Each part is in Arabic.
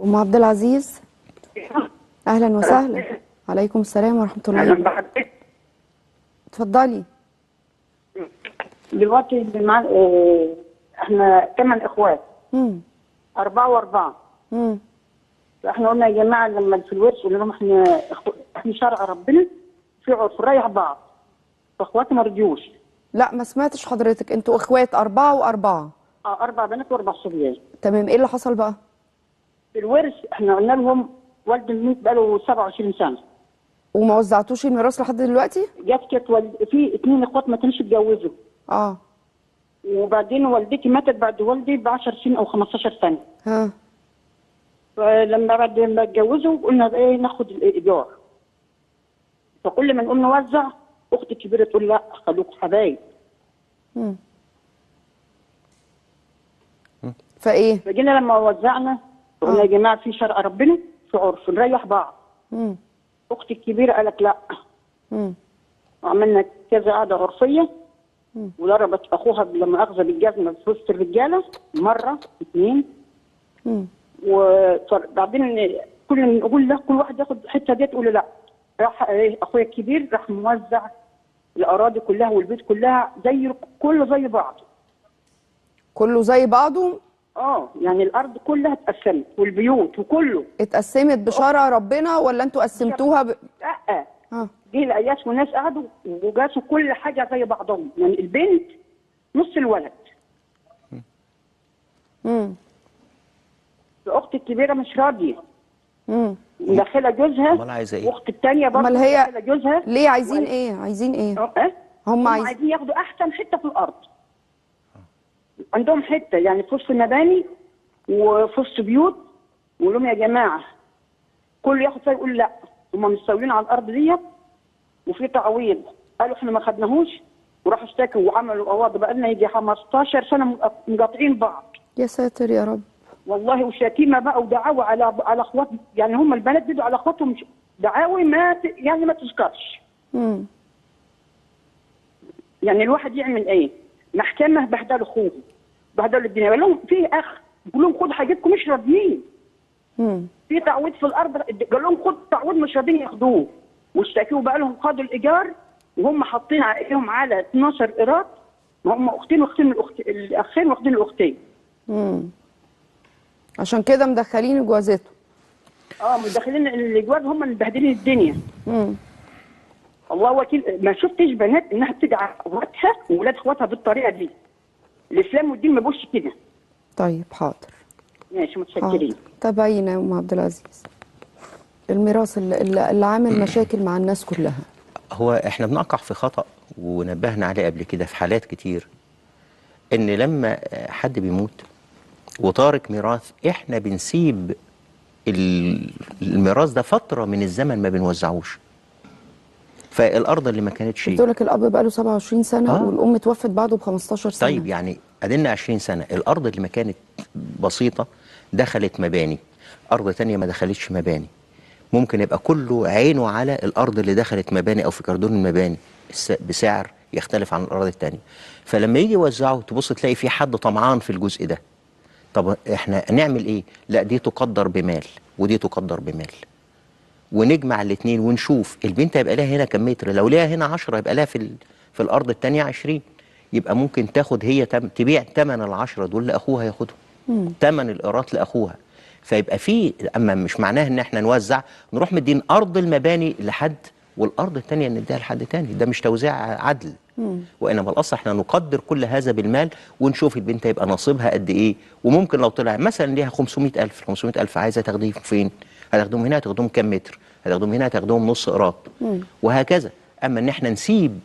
أم عبد العزيز، أهلا وسهلا. عليكم السلام ورحمة الله. اهلا بحضرتك. اتفضلي. دلوقتي احنا 8 اخوات. امم 4 و4. امم فاحنا قلنا يا جماعه لما في الورث قلنا لهم احنا شرع ربنا في عرف نريح بعض. فاخواتي ما رضيوش. لا، ما سمعتش حضرتك. انتوا اخوات 4 و4؟ 4 بنات و4 صبيان. تمام. ايه اللي حصل بقى؟ في الورث احنا قلنا لهم والد الميت بقاله 27 سنه. وما وزعتوش الميراث لحد دلوقتي؟ كانت في 2 اخوات ما كانوش اتجوزوا. اه. وبعدين والدتي ماتت بعد والدي ب 10 سنين او 15 سنه. ها. فلما بعد ما اتجوزوا قلنا ايه ناخد الايجار. فكل ما نقول نوزع اختي الكبيره تقول لا خلوكوا حبايب. امم فايه؟ فجينا لما وزعنا قلنا يا جماعه في شرع ربنا في عرف نريح بعض. امم اختي الكبيره قالت لا. امم وعملنا كذا قعده عرفيه. وضربت اخوها لما اخذ بالجزمه في وسط الرجاله مره 2. وبعدين كل ما نقول له كل واحد ياخد الحته دي تقول لا. راح اخويا الكبير راح موزع الاراضي كلها والبيت كلها كله زي بعض. كله زي بعضه؟ يعني الارض كلها اتقسمت والبيوت وكله اتقسمت بشرع ربنا ولا انتوا قسمتوها لا. جه الاياس والناس قعدوا وجاسوا كل حاجه زي بعضهم. يعني البنت نص الولد. الاخت الكبيره مش راضيه. مدخله جوزها. امال عايزه ايه؟ واخت الثانيه برضه مدخله جوزها. ليه عايزين ايه؟ عايزين ايه؟ هم عايزين ياخدوا احسن حته في الارض. عندهم حته يعني في وسط مباني وفي وسط بيوت. ويقول لهم يا جماعه كل ياخد فيها يقول لا هم مستولين على الارض ديت وفي تعويض. قالوا احنا ما خدناهوش وراحوا اشتكوا وعملوا قواضي. بقى لنا يجي 15 سنه مقاطعين بعض. يا ساتر يا رب. والله وشتيمه بقى ودعاوى على اخوات. يعني هم البنات بيدوا على اخواتهم دعاوي يعني ما تذكرش. يعني الواحد يعمل ايه؟ محكمه بهدلوا اخوه بهدلوا الدنيا. قال لهم في اخ قال لهم خد حاجتكم مش راضيين. في تعويض في الارض قال لهم خد تعويض مش راضيين ياخدوه. واشتكوا بقى لهم خدوا الايجار وهم حاطين عليهم على 12 قيراط. هم اختين واختين الاخين واخدين الاختين. عشان كده مدخلين جوازته. مدخلين الجواز هم اللي مبهدلين الدنيا. الله وكيل ما شفتش بنات انها بتدعي اخواتها وولاد اخواتها بالطريقه دي. الاسلام والدين ما بوش كده. طيب حاضر. ماشي متشكرين. تابعينا يا ام عبد العزيز. الميراث اللي عامل مشاكل مع الناس كلها. هو احنا بنقع في خطأ ونبهنا عليه قبل كده في حالات كتير، ان لما حد بيموت وتارك ميراث احنا بنسيب الميراث ده فترة من الزمن ما بنوزعوش. فالارض اللي ما كانتش بتقول لك الاب بقى له 27 سنه والام توفت بعده ب 15 سنه. طيب يعني ادينا 20 سنه الارض اللي ما كانت بسيطه دخلت مباني، ارض تانية ما دخلتش مباني. ممكن يبقى كله عينه على الارض اللي دخلت مباني او في كردون المباني بسعر يختلف عن الارض التانية. فلما يجي يوزعه تبص تلاقي في حد طمعان في الجزء ده. طب احنا نعمل ايه؟ لا دي تقدر بمال ودي تقدر بمال، ونجمع الاثنين ونشوف البنت هيبقى لها هنا كم متر. لو ليها هنا 10 يبقى لها في الارض الثانيه 20. يبقى ممكن تاخد هي تبيع ثمن ال10 دول لاخوها ياخدهم. ثمن القيراط لاخوها. فيبقى في اما مش معناه ان احنا نوزع نروح مدين ارض المباني لحد والارض الثانيه نديها لحد ثاني. ده مش توزيع عدل. وانما الاصل احنا نقدر كل هذا بالمال ونشوف البنت هيبقى نصيبها قد ايه. وممكن لو طلع مثلا ليها 500,000 500,000 عايزه تاخديهم فين؟ هتاخدهم هنا هتاخدهم كام متر؟ هتاخدهم هنا هتاخدهم نص قيراط. وهكذا. اما ان احنا نسيب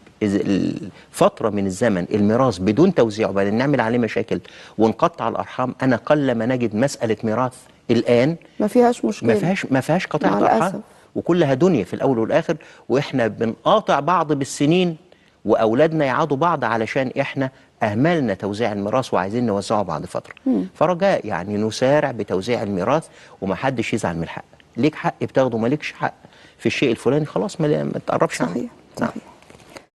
فتره من الزمن الميراث بدون توزيع وبعدين نعمل عليه مشاكل ونقطع الارحام، انا قلما نجد مساله ميراث الان ما فيهاش مشكله. ما فيهاش قطيعه ارحام وكلها دنيا في الاول والاخر. واحنا بنقاطع بعض بالسنين واولادنا يعادوا بعض علشان احنا اهملنا توزيع الميراث وعايزين نوزعه بعد فتره. فرجاء يعني نسارع بتوزيع الميراث ومحدش يزعل من الحق. ليك حق بتاخده، مالكش حق في الشيء الفلاني خلاص ما تقربش عنه. صحيح.